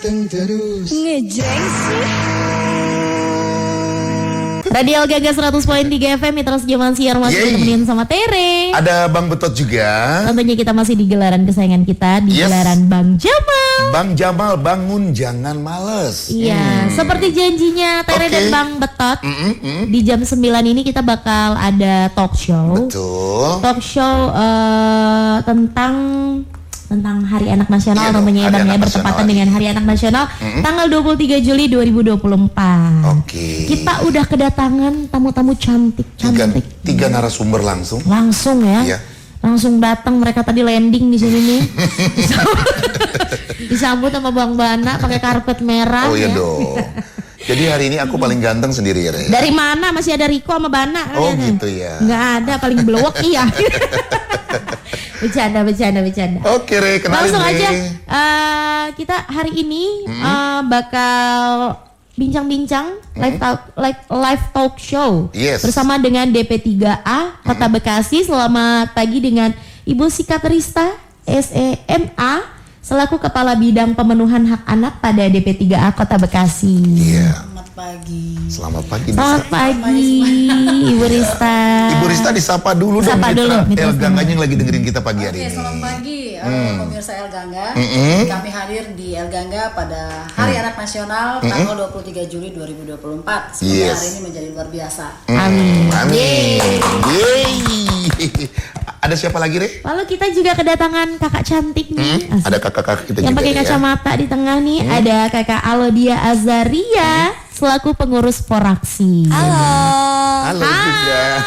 Ganteng terus. Ngejreng sih. Radio Gaga 100.3 FM, Mitra Sejaman Siar masih ditemenin sama Tere. Ada Bang Betot juga. Tentunya kita masih di gelaran kesayangan kita, di gelaran Bang Jamal. Bang Jamal, bangun jangan males. Iya, seperti janjinya Tere dan Bang Betot. Di jam 9 ini kita bakal ada talk show. Betul. Talk show tentang Hari Anak Nasional namanya ya Bang ya, bertepatan dengan Hari Anak Nasional tanggal 23 Juli 2024. Kita udah kedatangan tamu-tamu cantik. Tiga narasumber langsung. Langsung ya. Iya. Langsung datang, mereka tadi landing di sini nih. Disambut sama Bang Bana pakai karpet merah. Oh iya ya. dong. Jadi hari ini aku paling ganteng sendiri ya. Dari mana? Masih ada Riko sama Bana. Oh gitu ya. Nggak ada, paling blowok iya. Bercanda. Oke Re, kenalin langsung Re. aja kita hari ini bakal bincang-bincang live talk show bersama dengan DP3A Kota Bekasi. Selamat pagi dengan Ibu Sikatrista SEMA selaku Kepala Bidang Pemenuhan Hak Anak pada DP3A Kota Bekasi. Iya. Selamat pagi. Selamat pagi. Ibu Rista. Ibu Rista disapa dulu dong. Sapa dulu, El Gangganya yang lagi dengerin kita pagi hari ini. Selamat pagi pemirsa El Gangga. Kami hadir di El Gangga pada Hari Anak Nasional tanggal 23 Juli 2024. Semoga hari ini menjadi luar biasa. Amin. Yeay. Ada siapa lagi, Re? Lalu kita juga kedatangan kakak cantik nih. Ada kakak-kakak kita yang juga pakai kacamata di tengah nih. Ada kakak Alodia Azaria selaku pengurus Poraksi. Halo juga.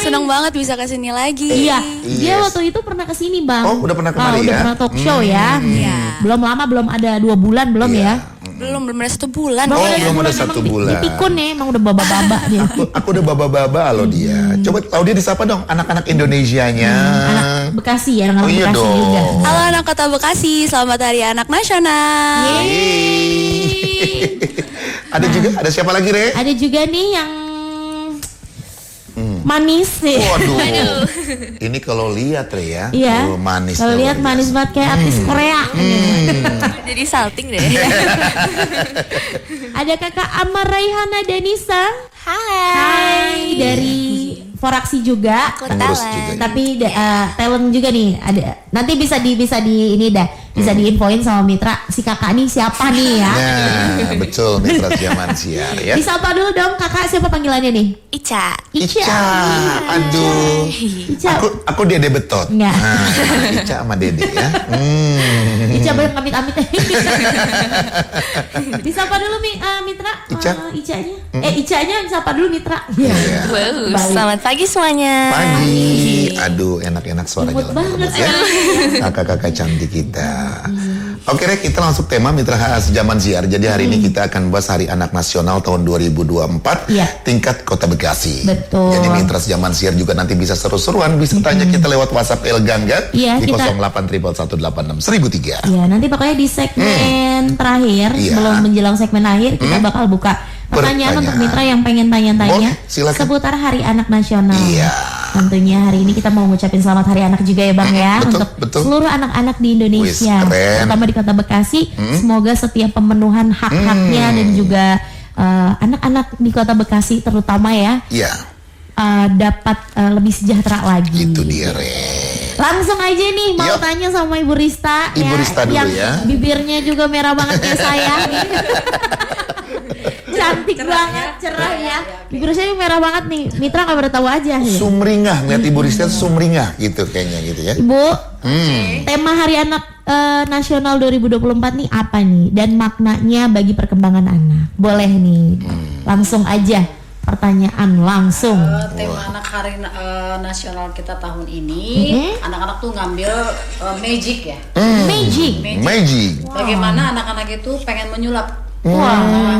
Senang banget bisa kesini lagi. Iya, dia waktu itu pernah kesini Bang. Oh, udah pernah kemari udah ya? pernah talk show ya. Belum lama, belum ada 2 bulan belum ya. Belum ada 1 bulan. Belum ada 1 bulan. Dipikun nih, emang udah baba-baba dia. Aku udah baba-baba loh dia. Coba tahu dia disapa dong anak-anak Indonesianya. Anak Bekasi ya, anak iya Bekasi dong. juga. Halo anak Kota Bekasi, selamat Hari Anak Nasional. Ada siapa lagi, Re? Ada juga nih yang manis nih. Waduh. Ini kalau lihat, Re ya. Iya. Manis. Kalau lihat manis banget kayak artis Korea. Jadi salting deh. Ada kakak Amar Raihana Danisa. Hai. Dari Foraksi juga. Pengurus juga. Tapi talent juga nih. Ada. Nanti bisa di ini dah. Bisa diinfoin sama Mitra si kakak nih siapa nih ya. Nah, betul Mitra Zaman Siar ya. Disapa dulu dong kakak, siapa panggilannya nih? Ica. Aduh. Ica. Aku Dede Betot. Enggak. Nah, Ica sama Dede ya. Ica banyak amit-amit. Disapa dulu Mitra. Ica. Icanya. Icanya disapa dulu Mitra. Iya. Wow, selamat pagi semuanya. Pagi. Aduh, enak-enak suaranya. Lembut banget ya. Kakak-kakak cantik kita. Oke, Rek, kita langsung tema Mitra Sejaman Siar. Jadi hari ini kita akan bahas Hari Anak Nasional tahun 2024 tingkat Kota Bekasi. Betul. Jadi Mitra Sejaman Siar juga nanti bisa seru-seruan, bisa tanya kita lewat WhatsApp El Gangga di 0811181003. Iya, nanti pokoknya di segmen terakhir sebelum menjelang segmen akhir kita bakal buka pertanyaan untuk Mitra yang pengen tanya-tanya seputar Hari Anak Nasional. Iya. Tentunya hari ini kita mau ngucapin selamat Hari Anak juga ya Bang ya, untuk seluruh anak-anak di Indonesia, terutama di Kota Bekasi. Semoga setiap pemenuhan hak-haknya dan juga anak-anak di Kota Bekasi terutama ya dapat lebih sejahtera lagi. Itu dia, Re. Langsung aja nih mau tanya sama Ibu Rista. Ibu Rista dulu yang ya. Bibirnya juga merah banget kayak saya. Cantik banget, cerah ya. Bibir saya merah banget nih. Mitra nggak pada tahu aja. Sumringah, ngeliat Ibu Rista sumringah gitu kayaknya gitu ya. Ibu, tema Hari Anak Nasional 2024 nih apa nih? Dan maknanya bagi perkembangan anak. Boleh nih, langsung aja. Pertanyaan langsung. Tema Anak Hari Nasional kita tahun ini, anak-anak tuh ngambil magic ya. Magic. Bagaimana anak-anak itu pengen menyulap.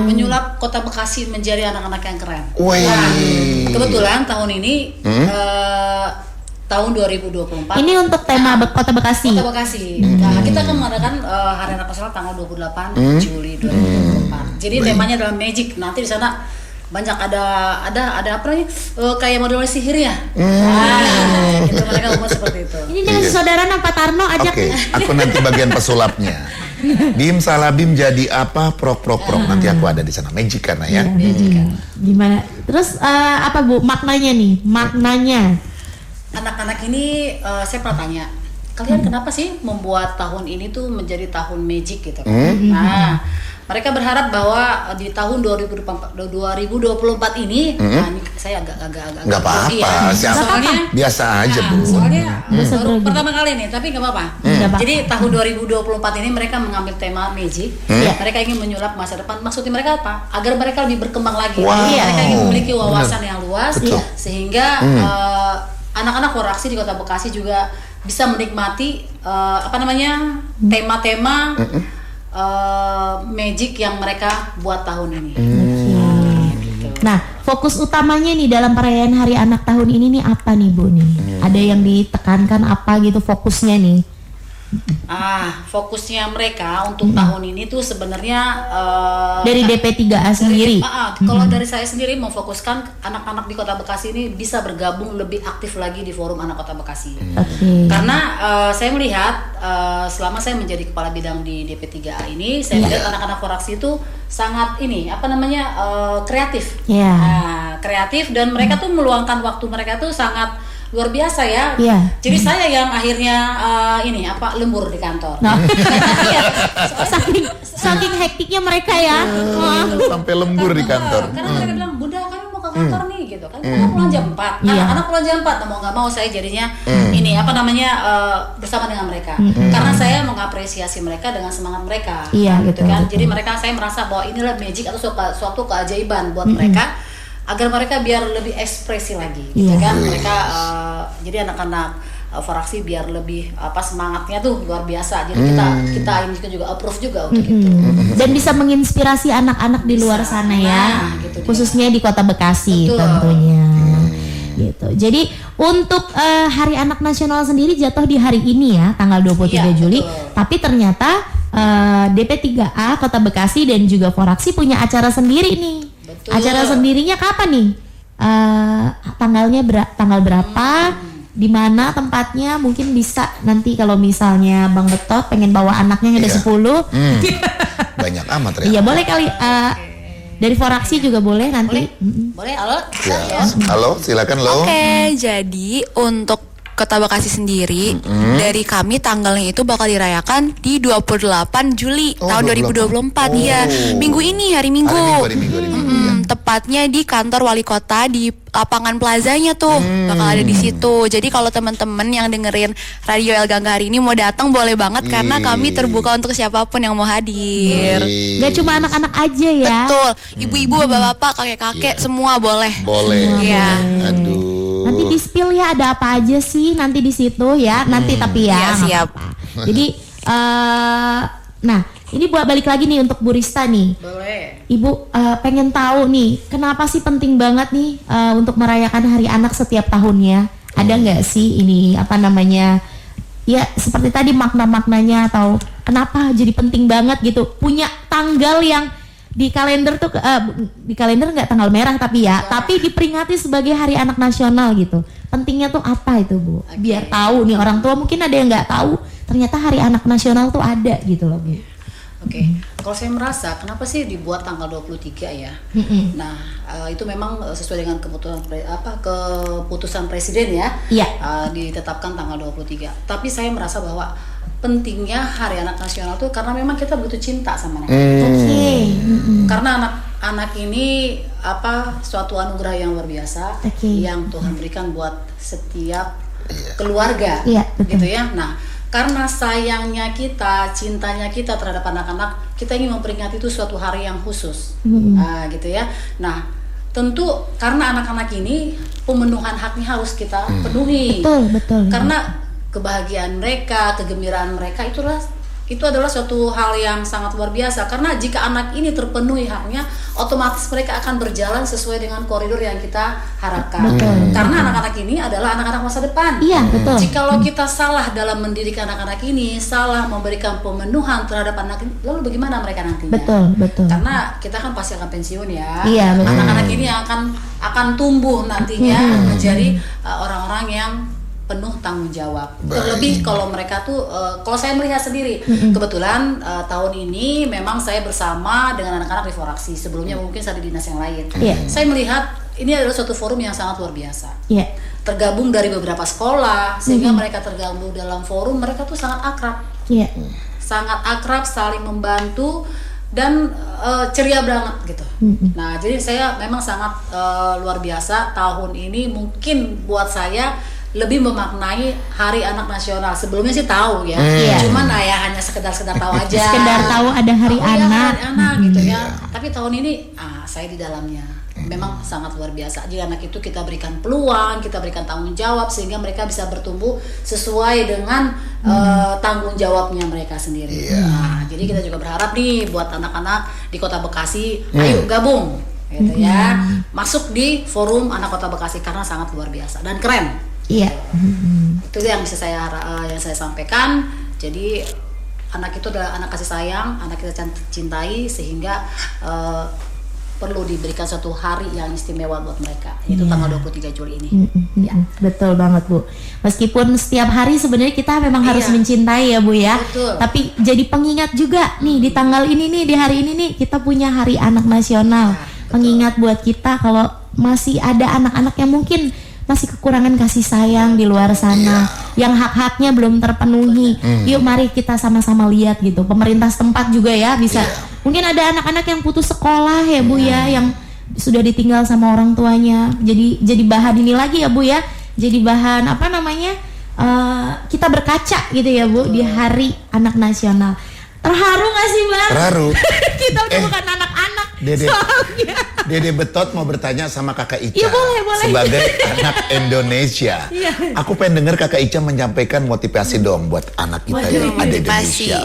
Menyulap Kota Bekasi menjadi anak-anak yang keren. Nah, kebetulan tahun ini tahun 2024. Ini untuk tema Kota Bekasi. Kota Bekasi. Nah, kita akan mengadakan Hari Anak Nasional tanggal 28 Juli 2024. Jadi temanya adalah magic. Nanti di sana banyak ada apa nih kayak model sihir ya. Itu mereka ngomong seperti itu. Ini jangan saudara Pak Tarno ajak. Oke, aku nanti bagian pesulapnya. Bim salah Bim jadi apa? Prok. Nanti aku ada di sana. Magic karena ya. Gimana? Terus apa Bu maknanya nih? Maknanya. Anak-anak ini saya pernah tanya, kalian kenapa sih membuat tahun ini tuh menjadi tahun magic gitu? Nah, mereka berharap bahwa di tahun 2024 ini, nah ini saya agak nggak apa-apa, soalnya biasa aja Bu. Soalnya baru pertama kali nih, tapi nggak apa-apa. Jadi tahun 2024 ini mereka mengambil tema magic, mereka ingin menyulap masa depan. Maksudnya mereka apa? Agar mereka lebih berkembang lagi. Mereka ingin memiliki wawasan yang luas, sehingga anak-anak Foraksi di Kota Bekasi juga bisa menikmati tema-tema magic yang mereka buat tahun ini. Gitu. Nah, fokus utamanya nih dalam perayaan Hari Anak tahun ini nih apa nih Bu nih? Ada yang ditekankan apa gitu fokusnya nih? Fokusnya mereka untuk tahun ini tuh sebenarnya dari DP3A sendiri. Kalau dari saya sendiri memfokuskan anak-anak di Kota Bekasi ini bisa bergabung lebih aktif lagi di Forum Anak Kota Bekasi. Karena saya melihat selama saya menjadi kepala bidang di DP3A ini, saya melihat anak-anak Foraksi itu sangat kreatif. Kreatif dan mereka tuh meluangkan waktu mereka tuh sangat luar biasa ya. Jadi saya yang akhirnya lembur di kantor. Saking hektiknya mereka ya. Sampai lembur di kantor. Karena mereka bilang, "Bunda, kami mau ke kantor nih," gitu. Kan kita pulang jam 4. Anak pulang jam 4, mau nggak mau saya jadinya bersama dengan mereka. Karena saya mengapresiasi mereka dengan semangat mereka. Gitu kan. Jadi saya merasa bahwa inilah magic atau suatu keajaiban buat mereka. Agar mereka biar lebih ekspresi lagi, gitu kan? Mereka jadi anak-anak Foraksi biar lebih semangatnya tuh luar biasa. Jadi kita ini juga approve juga untuk itu. Dan bisa menginspirasi anak-anak di luar sana ya, gitu khususnya di Kota Bekasi tentunya. Gitu. Jadi untuk Hari Anak Nasional sendiri jatuh di hari ini ya, tanggal 23 Juli. Tapi ternyata DP3A Kota Bekasi dan juga Foraksi punya acara sendiri nih. Acara sendirinya kapan nih? Tanggal berapa? Di mana tempatnya? Mungkin bisa nanti kalau misalnya Bang Betot pengen bawa anaknya ada 10. Banyak amat ya. Iya, boleh kali dari Foraksi juga boleh nanti. Boleh, halo. Halo, silakan lo. Oke, jadi untuk Kota Bekasi sendiri dari kami tanggalnya itu bakal dirayakan di 28 Juli tahun 2024 ya. Minggu ini, hari Minggu. Tepatnya di kantor wali kota di lapangan plazanya tuh bakal ada di situ. Jadi kalau teman-teman yang dengerin Radio El Gangga hari ini mau datang boleh banget karena kami terbuka untuk siapapun yang mau hadir. Gak cuma anak-anak aja ya. Betul, ibu-ibu, bapak-bapak, kakek-kakek semua boleh. Boleh. Iya. Aduh. Nanti di spill ya ada apa aja sih nanti di situ ya. Nanti tapi ya. Iya, siap. Jadi nah, ini buat balik lagi nih untuk Bu Rista nih. Boleh. Ibu pengen tahu nih, kenapa sih penting banget nih untuk merayakan Hari Anak setiap tahunnya? Ada nggak sih ini ya seperti tadi makna-maknanya atau kenapa jadi penting banget gitu? Punya tanggal yang di kalender tuh di kalender nggak tanggal merah tapi tapi diperingati sebagai Hari Anak Nasional gitu. Pentingnya tuh apa itu Bu? Biar tahu nih orang tua mungkin ada yang nggak tahu ternyata Hari Anak Nasional tuh ada gitu loh Bu. Kalau saya merasa kenapa sih dibuat tanggal 23 ya? Nah, itu memang sesuai dengan keputusan presiden ya. Ditetapkan tanggal 23. Tapi saya merasa bahwa pentingnya Hari Anak Nasional tuh karena memang kita butuh cinta sama anak. Karena anak-anak ini suatu anugerah yang luar biasa yang Tuhan berikan buat setiap keluarga, gitu ya. Nah, karena sayangnya kita, cintanya kita terhadap anak-anak, kita ingin memperingati itu suatu hari yang khusus, gitu ya. Nah, tentu karena anak-anak ini pemenuhan haknya harus kita penuhi. Betul. Karena kebahagiaan mereka, kegembiraan mereka itu adalah suatu hal yang sangat luar biasa. Karena jika anak ini terpenuhi haknya, otomatis mereka akan berjalan sesuai dengan koridor yang kita harapkan. Karena anak-anak ini adalah anak-anak masa depan. Jikalau kita salah dalam mendidik anak-anak ini, salah memberikan pemenuhan terhadap anak ini, lalu bagaimana mereka nantinya? Betul. Karena kita kan pasti akan pensiun ya. Betul. Anak-anak ini akan tumbuh nantinya menjadi orang-orang yang penuh tanggung jawab. Terlebih kalau mereka tuh, kalau saya melihat sendiri, kebetulan tahun ini memang saya bersama dengan anak-anak Reforaksi. Sebelumnya mungkin saya di dinas yang lain. Saya melihat ini adalah suatu forum yang sangat luar biasa. Tergabung dari beberapa sekolah, sehingga mereka tergabung dalam forum, mereka tuh sangat akrab. Sangat akrab, saling membantu, dan ceria banget gitu. Nah, jadi saya memang sangat luar biasa tahun ini. Mungkin buat saya lebih memaknai Hari Anak Nasional. Sebelumnya sih tahu ya, cuman ya hanya sekedar tahu aja. Sekedar tahu ada Hari Anak, Hari Anak gitu ya. Tapi tahun ini saya di dalamnya. Memang sangat luar biasa. Jadi anak itu kita berikan peluang, kita berikan tanggung jawab, sehingga mereka bisa bertumbuh sesuai dengan tanggung jawabnya mereka sendiri. Nah, jadi kita juga berharap nih buat anak-anak di Kota Bekasi, ayo gabung gitu ya. Masuk di forum Anak Kota Bekasi karena sangat luar biasa dan keren. Itu yang bisa saya sampaikan. Jadi anak itu adalah anak kasih sayang, anak kita cintai, sehingga perlu diberikan suatu hari yang istimewa buat mereka, yaitu tanggal 23 Juli ini. Betul banget, Bu. Meskipun setiap hari sebenarnya kita memang harus mencintai ya, Bu ya. Betul. Tapi jadi pengingat juga nih, di tanggal ini nih, di hari ini nih, kita punya Hari Anak Nasional. Pengingat buat kita kalau masih ada anak-anak yang mungkin masih kekurangan kasih sayang di luar sana, yang hak-haknya belum terpenuhi. Yuk mari kita sama-sama lihat gitu. Pemerintah setempat juga ya bisa. Mungkin ada anak-anak yang putus sekolah ya, Bu ya, yang sudah ditinggal sama orang tuanya. Jadi bahan ini lagi ya, Bu ya. Jadi bahan apa namanya? Kita berkaca gitu ya, Bu, di Hari Anak Nasional. Terharu gak sih, Bang? Terharu. Kita udah bukan anak-anak. Dede Betot mau bertanya sama Kakak Ica. Ya, boleh. Sebagai anak Indonesia. Aku pengen dengar Kakak Ica menyampaikan motivasi dong buat anak kita yang ada di Indonesia.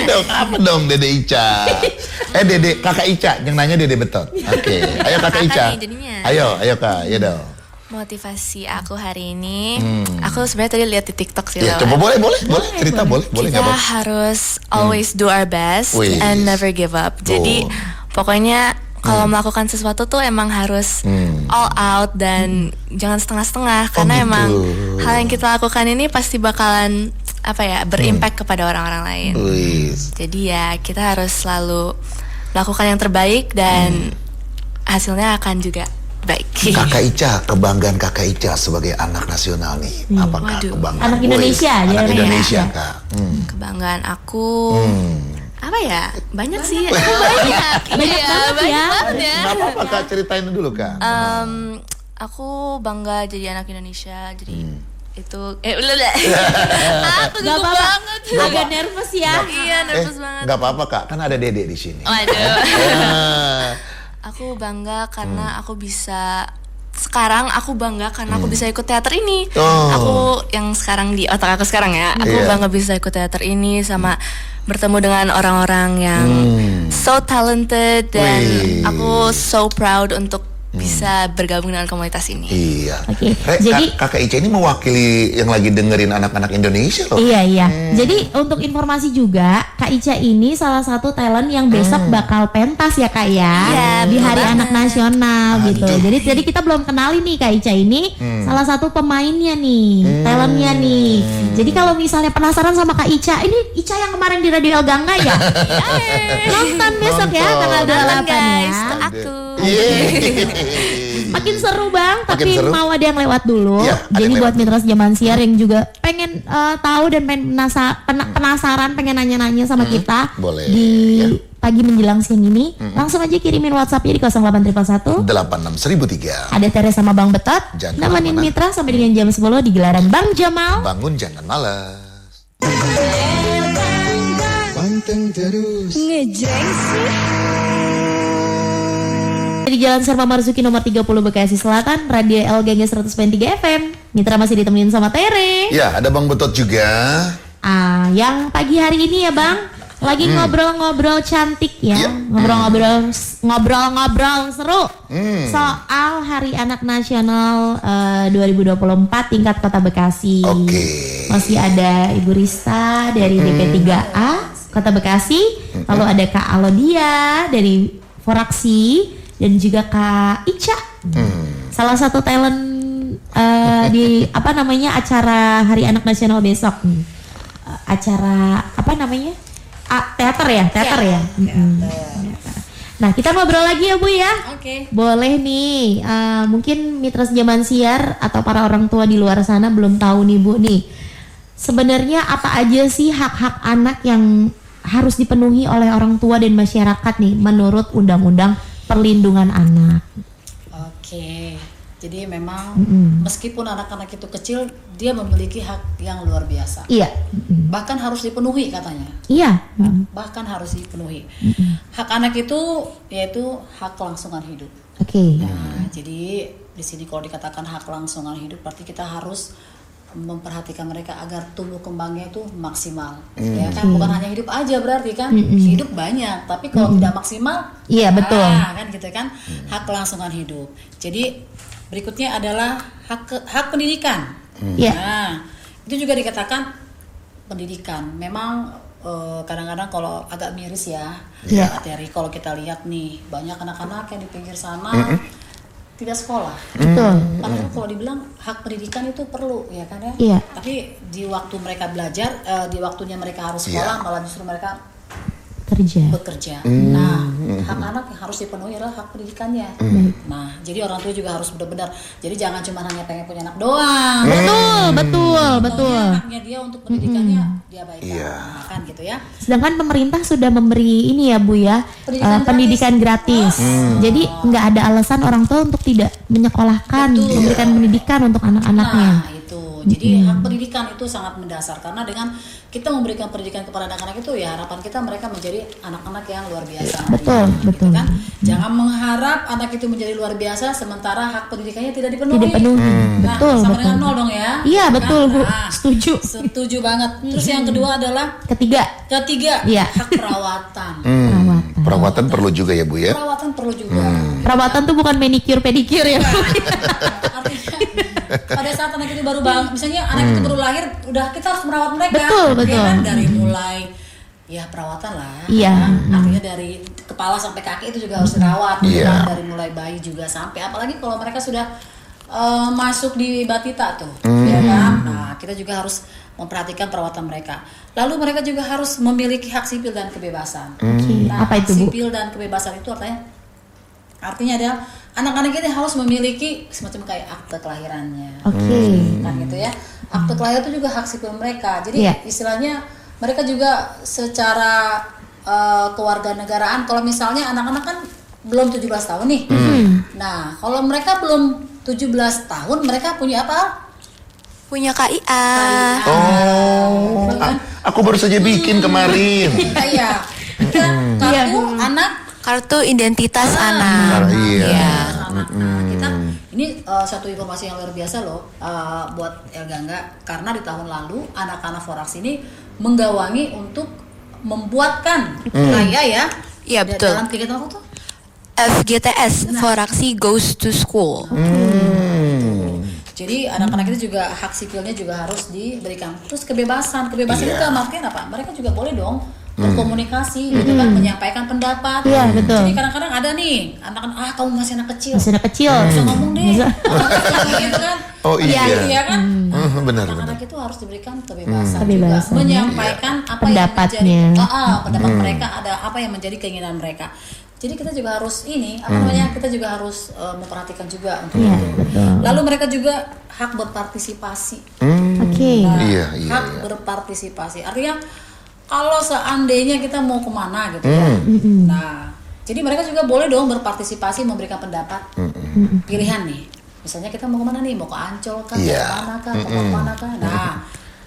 Dong, apa dong Dede Ica? Kakak Ica yang nanya Dede Betot. Oke, ayo Kakak Ica. Ayo Kak, ya dong. Motivasi aku hari ini, aku sebenarnya tadi lihat di TikTok sih. Coba boleh cerita boleh kita harus always do our best and never give up. Jadi pokoknya kalau melakukan sesuatu tuh emang harus all out dan jangan setengah-setengah, karena emang hal yang kita lakukan ini pasti bakalan berimpact kepada orang-orang lain. Jadi ya kita harus selalu melakukan yang terbaik dan hasilnya akan juga baik. Kakak Ica, kebanggaan Kakak Ica sebagai anak nasional nih, apakah kebanggaan? Anak Indonesia aja. Anak Indonesia, Kak. Kebanggaan aku, apa ya? Banyak sih. Banyak banget ya. Gak apa-apa Kak, ceritain dulu Kak. Aku bangga jadi anak Indonesia. Jadi itu aku gugup banget. Agak nervous ya. Iya, nervous banget. Gak apa-apa Kak, kan ada Dede di sini. Aku bangga karena aku bisa ikut teater ini. Aku yang sekarang di otak aku sekarang ya. Aku bangga bisa ikut teater ini sama bertemu dengan orang-orang yang so talented, dan aku so proud untuk bisa bergabung dengan komunitas ini. Iya. Jadi Kakak Ica ini mewakili yang lagi dengerin anak-anak Indonesia loh. Iya. Jadi untuk informasi juga, Kak Ica ini salah satu talent yang besok bakal pentas ya Kak ya. Di Hari Anak Nasional gitu. Jadi kita belum kenali nih Kak Ica ini salah satu pemainnya nih, talentnya nih. Jadi kalau misalnya penasaran sama Kak Ica, ini Ica yang kemarin di Radio El Gangga ya. Nonton besok ya tanggal 28 ya. Aku. Makin seru Bang, tapi mau ada yang lewat dulu. Jadi buat mitra Zaman Siar yang juga pengen tahu dan pengen penasaran, pengen nanya-nanya sama kita di pagi menjelang siang ini, langsung aja kirimin WhatsApp-nya di 08111 86003. Ada Teres sama Bang Betot, nemenin mitra sampai dengan jam 10 di gelaran Bang Jamal. Bangun jangan malas. Panteng terus. Ngejreng sih. Di Jalan Serma Marzuki nomor 30 Bekasi Selatan, Radio El Gangga 100.3 FM. Mitra masih ditemenin sama Tere. Ya, ada Bang Betot juga. Yang pagi hari ini ya Bang, lagi ngobrol-ngobrol cantik ya. Ngobrol-ngobrol seru soal Hari Anak Nasional 2024 tingkat Kota Bekasi. Masih ada Ibu Rista dari DP3A Kota Bekasi, lalu ada Kak Alodia dari Foraksi, dan juga Kak Ica, salah satu talent di apa namanya acara Hari Anak Nasional besok. Acara apa namanya? Teater ya? Teater ya? Nah, kita ngobrol lagi ya Bu ya. Oke. Boleh nih. Mungkin mitra zaman siar atau para orang tua di luar sana belum tahu nih Bu nih. Sebenarnya apa aja sih hak-hak anak yang harus dipenuhi oleh orang tua dan masyarakat nih menurut Undang-Undang Perlindungan Anak? Oke. Jadi memang meskipun anak-anak itu kecil, dia memiliki hak yang luar biasa. Iya. Bahkan harus dipenuhi katanya. Iya. Bahkan harus dipenuhi. Hak anak itu yaitu hak kelangsungan hidup. Oke. Nah, jadi di sini kalau dikatakan hak kelangsungan hidup, berarti kita harus memperhatikan mereka agar tumbuh kembangnya itu maksimal. Ya kan, bukan hanya hidup aja berarti kan, hidup banyak, tapi kalau tidak maksimal, iya betul. Kan gitu kan, hak kelangsungan hidup. Jadi berikutnya adalah hak pendidikan. Nah, itu juga dikatakan pendidikan. Memang kadang-kadang kalau agak miris ya, materi kalau kita lihat nih banyak anak-anak yang di pinggir sana tidak sekolah. Betul. Padahal kalau dibilang hak pendidikan itu perlu ya kan ya. Iya. Tapi di waktu mereka belajar, di waktunya mereka harus sekolah, malah justru mereka bekerja. Nah, hak anak yang harus dipenuhi adalah hak pendidikannya. Nah, jadi orang tua juga harus benar-benar. Jadi jangan cuma hanya pengen punya anak doang. Betul. Haknya dia untuk pendidikannya diabaikan, kan gitu ya. Sedangkan pemerintah sudah memberi ini ya Bu ya, pendidikan gratis. Jadi nggak ada alasan orang tua untuk tidak menyekolahkan, memberikan pendidikan untuk anak-anaknya. Nah, itu. Jadi hak pendidikan itu sangat mendasar karena dengan kita memberikan pendidikan kepada anak-anak itu ya harapan kita mereka menjadi anak-anak yang luar biasa. Betul. Gitu kan? Jangan mengharap anak itu menjadi luar biasa sementara hak pendidikannya tidak dipenuhi. Nah, sama dengan nol dong ya. Iya, betul Bu. Nah, Setuju banget. Terus yang kedua adalah Ketiga, hak perawatan. Perawatan perlu juga ya Bu ya. Perawatan perlu juga. Perawatan tuh bukan manicure pedicure ya Bu. Artinya pada saat anak itu baru misalnya anak itu baru lahir, udah kita harus merawat mereka. Betul. Ya kan? Dari mulai ya perawatan lah. Iya. Artinya dari kepala sampai kaki itu juga harus dirawat. Kan? Dari mulai bayi juga sampai apalagi kalau mereka sudah masuk di batita tuh, ya kan? Nah, kita juga harus memperhatikan perawatan mereka. Lalu mereka juga harus memiliki hak sipil dan kebebasan. Nah, apa itu Bu? sipil dan kebebasan itu artinya adalah anak-anak ini harus memiliki semacam kayak akte kelahirannya. Kan gitu ya. Akte kelahiran itu juga hak sipil mereka. Jadi istilahnya mereka juga secara kewarganegaraan, kalau misalnya anak-anak kan belum 17 tahun nih. Nah, kalau mereka belum 17 tahun, mereka punya apa? Punya KIA. Aku baru saja bikin kemarin. Iya. Kartu anak, kartu identitas anak. Kita ini satu informasi yang luar biasa loh buat Elgangga, karena di tahun lalu anak-anak Forax ini menggawangi untuk membuatkan KIA ya. Iya betul. Dalam kegiatan apa tuh? FGTS, Foraxi Goes to School. Jadi anak-anak itu juga hak sipilnya juga harus diberikan. Terus kebebasan itu artinya apa? Mereka juga boleh dong berkomunikasi, gitu kan, menyampaikan pendapat. Iya, betul. Jadi kadang-kadang ada nih anak-anak, kamu masih anak kecil. Bisa ngomong deh. Gitu kan. Iya kan? Benar. Anak-anak itu harus diberikan kebebasan juga, menyampaikan apa pendapatnya. yang menjadi pendapat mereka, ada apa yang menjadi keinginan mereka. Jadi kita juga harus kita juga harus memperhatikan juga untuk itu. Lalu mereka juga hak berpartisipasi. Hak berpartisipasi. Artinya kalau seandainya kita mau kemana gitu ya. Nah, jadi mereka juga boleh dong berpartisipasi, memberikan pendapat, pilihan nih. Misalnya kita mau kemana nih? Mau ke Ancol kah? Ke mana kah? Ke mana kah? Nah,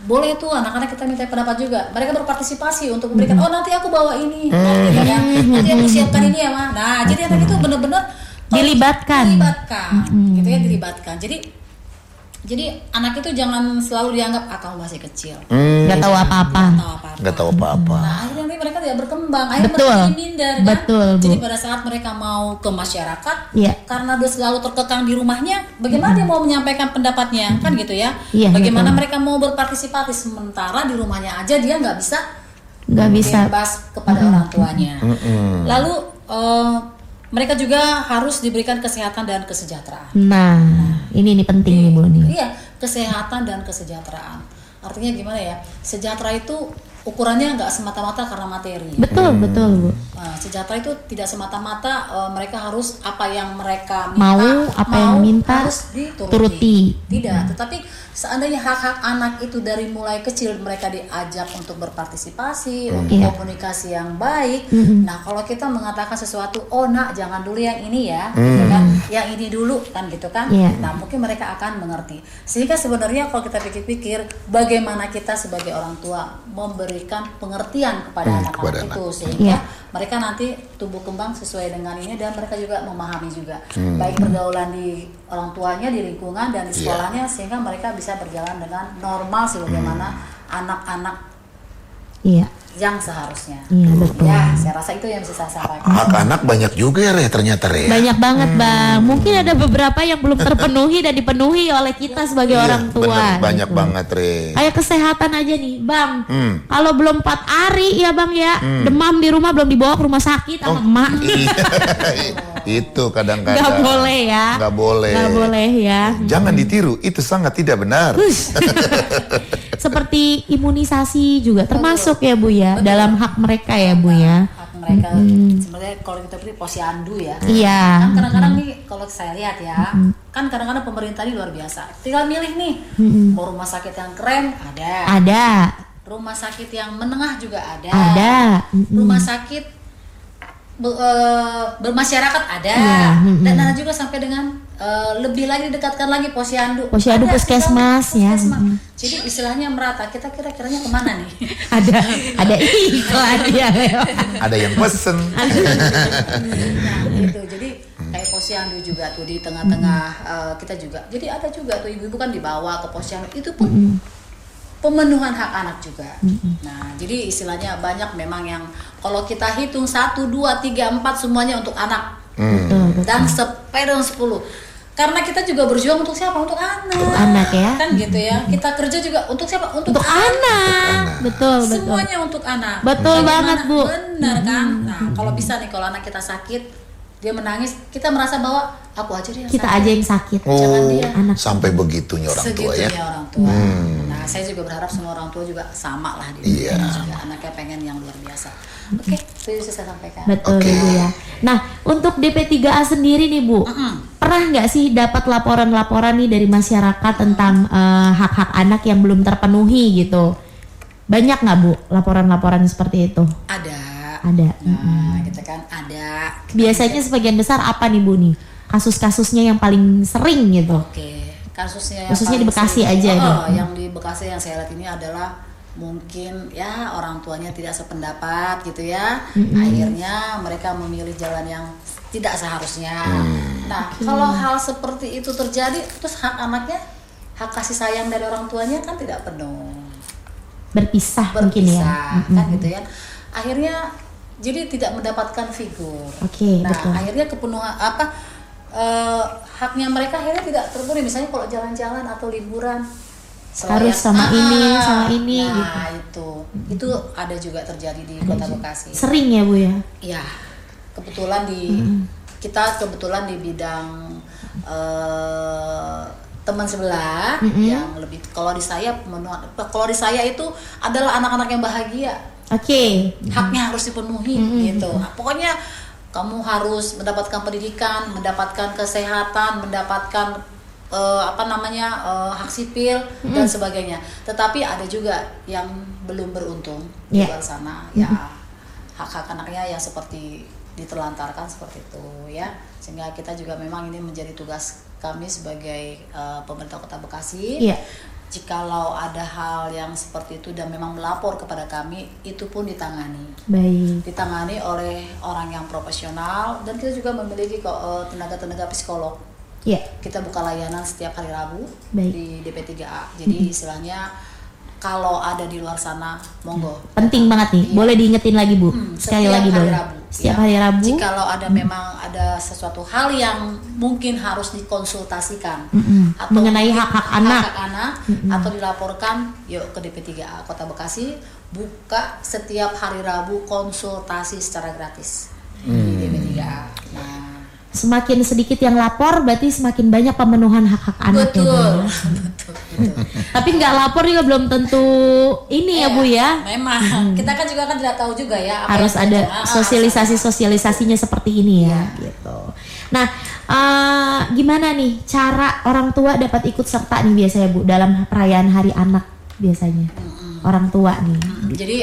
boleh tuh anak-anak kita minta pendapat juga. Mereka berpartisipasi untuk memberikan, nanti aku bawa ini, nanti aku siapkan ini ya Ma. Nah, jadi anak itu benar-benar dilibatkan. Gitu ya, dilibatkan. Jadi anak itu jangan selalu dianggap kamu masih kecil, nggak tahu apa-apa. Nah, akhirnya nanti mereka tidak berkembang, akhirnya mereka minder kan. Jadi pada saat mereka mau ke masyarakat, karena dia selalu terkekang di rumahnya, bagaimana dia mau menyampaikan pendapatnya, kan gitu ya. Bagaimana mereka mau berpartisipasi sementara di rumahnya aja dia nggak bisa bebas kepada orang tuanya. Lalu mereka juga harus diberikan kesehatan dan kesejahteraan. Nah, ini nih penting nih Bu nih. Iya, kesehatan dan kesejahteraan. Artinya gimana ya? Sejahtera itu ukurannya nggak semata-mata karena materi. Betul, betul Bu. Nah, sejahtera itu tidak semata-mata mereka harus apa yang mereka minta, yang minta harus dituruti. Tidak, tetapi seandainya hak-hak anak itu dari mulai kecil mereka diajak untuk berpartisipasi, untuk komunikasi yang baik. Nah, kalau kita mengatakan sesuatu, oh nak jangan dulu yang ini ya, kan? Yang ini dulu kan gitu kan. Nah, mungkin mereka akan mengerti. Sehingga sebenarnya kalau kita pikir-pikir, bagaimana kita sebagai orang tua memberikan pengertian kepada anak-anak itu sehingga mereka nanti tumbuh kembang sesuai dengan ini dan mereka juga memahami juga baik pergaulan di orang tuanya, di lingkungan dan di sekolahnya sehingga mereka bisa berjalan dengan normal sebagaimana anak-anak yang seharusnya. Iya, betul. Ya, saya rasa itu yang bisa saya sampaikan. Hak anak banyak juga ya ternyata ya. Banyak banget Bang. Mungkin ada beberapa yang belum terpenuhi dan dipenuhi oleh kita sebagai orang tua. Bener, banyak gitu. banget Kayak kesehatan aja nih Bang. Kalau belum 4 hari ya Bang ya, demam di rumah belum dibawa ke rumah sakit sama emak. Itu kadang-kadang. Gak boleh ya. Gak boleh. Gak boleh ya. Jangan ditiru, itu sangat tidak benar. Seperti imunisasi juga termasuk ya Bu ya, dalam hak mereka ya Bu ya. Hak mereka sebenarnya kalau kita beri posyandu ya. Iya. Kan kadang-kadang nih kalau saya lihat ya, kan kadang-kadang pemerintah ini luar biasa. Tinggal milih nih, mau rumah sakit yang keren ada. Rumah sakit yang menengah juga ada. Rumah sakit bermasyarakat ada. Dan ada juga sampai dengan lebih lagi didekatkan lagi posyandu puskesmas ya. Jadi istilahnya merata. Kita kira-kiranya kemana nih? ada iklan ya. Ada yang pesen. Nah gitu. Jadi kayak posyandu juga tuh di tengah-tengah kita juga. Jadi ada juga tuh ibu-ibu kan dibawa ke posyandu. Itu pun pemenuhan hak anak juga. Nah, jadi istilahnya banyak memang yang kalau kita hitung 1, 2, 3, 4 semuanya untuk anak. Dan sepeda 10. Karena kita juga berjuang untuk siapa? Untuk anak. Untuk anak ya. Kan gitu ya. Kita kerja juga untuk siapa? Untuk anak. Betul. Semuanya untuk anak. Betul banget Bu. Benar kan? Nah, kalau bisa nih kalau anak kita sakit, dia menangis, kita merasa bahwa aku aja dia kita sakit. aja yang sakit. Jangan dia. Anak. Sampai begitunya orang tua ya. Segitunya orang tua. Nah, saya juga berharap semua orang tua juga sama lah di juga anaknya pengen yang luar biasa. Oke, itu bisa saya sampaikan. Betul Bu ya. Nah, untuk DP3A sendiri nih Bu, pernah nggak sih dapat laporan-laporan nih dari masyarakat tentang hak-hak anak yang belum terpenuhi gitu? Banyak nggak Bu laporan-laporan seperti itu? Ada. Nah, kita kan ada. Biasanya sebagian besar apa nih Bu nih? Kasus-kasusnya yang paling sering gitu? Oke, kasusnya di Bekasi aja nih. Yang di Bekasi yang saya lihat ini adalah mungkin ya orang tuanya tidak sependapat gitu ya. Akhirnya mereka memilih jalan yang tidak seharusnya. Nah, kalau hal seperti itu terjadi, terus hak anaknya, hak kasih sayang dari orang tuanya kan tidak penuh. Berpisah mungkin ya. Kan gitu ya. Akhirnya jadi tidak mendapatkan figur. Nah, betul. akhirnya kepenuhan haknya mereka akhirnya tidak terpenuhi. Misalnya kalau jalan-jalan atau liburan harus sama ini nah, gitu. Itu ada juga terjadi di Kota Bekasi. Sering ya Bu ya? Iya. Kebetulan kita kebetulan di bidang teman sebelah yang lebih kalau di saya itu adalah anak-anak yang bahagia. Haknya harus dipenuhi gitu. Nah, pokoknya kamu harus mendapatkan pendidikan, mendapatkan kesehatan, mendapatkan hak sipil dan sebagainya. Tetapi ada juga yang belum beruntung di luar sana ya, hak-hak anaknya yang seperti ditelantarkan seperti itu ya. Sehingga kita juga memang ini menjadi tugas kami sebagai pemerintah Kota Bekasi. Jikalau ada hal yang seperti itu dan memang melapor kepada kami, itu pun ditangani. Ditangani oleh orang yang profesional dan kita juga memiliki tenaga-tenaga psikolog. Kita buka layanan setiap hari Rabu di DP3A. Jadi istilahnya kalau ada di luar sana, monggo. Penting banget nih. Boleh diingetin lagi Bu. Sekali lagi boleh. Setiap hari Rabu. Jikalau ada memang ada sesuatu hal yang mungkin harus dikonsultasikan atau mengenai hak-hak anak, atau dilaporkan, yuk ke DP3A Kota Bekasi buka setiap hari Rabu konsultasi secara gratis di DP3A. Nah, semakin sedikit yang lapor berarti semakin banyak pemenuhan hak-hak anak. Betul. Tapi nggak lapor juga belum tentu ini ya Bu ya. Memang kita kan juga tidak tahu juga ya. Harus ada sosialisasinya seperti ini ya. Gitu. Nah, gimana nih cara orang tua dapat ikut serta nih biasanya Bu dalam perayaan Hari Anak biasanya? Orang tua nih. Jadi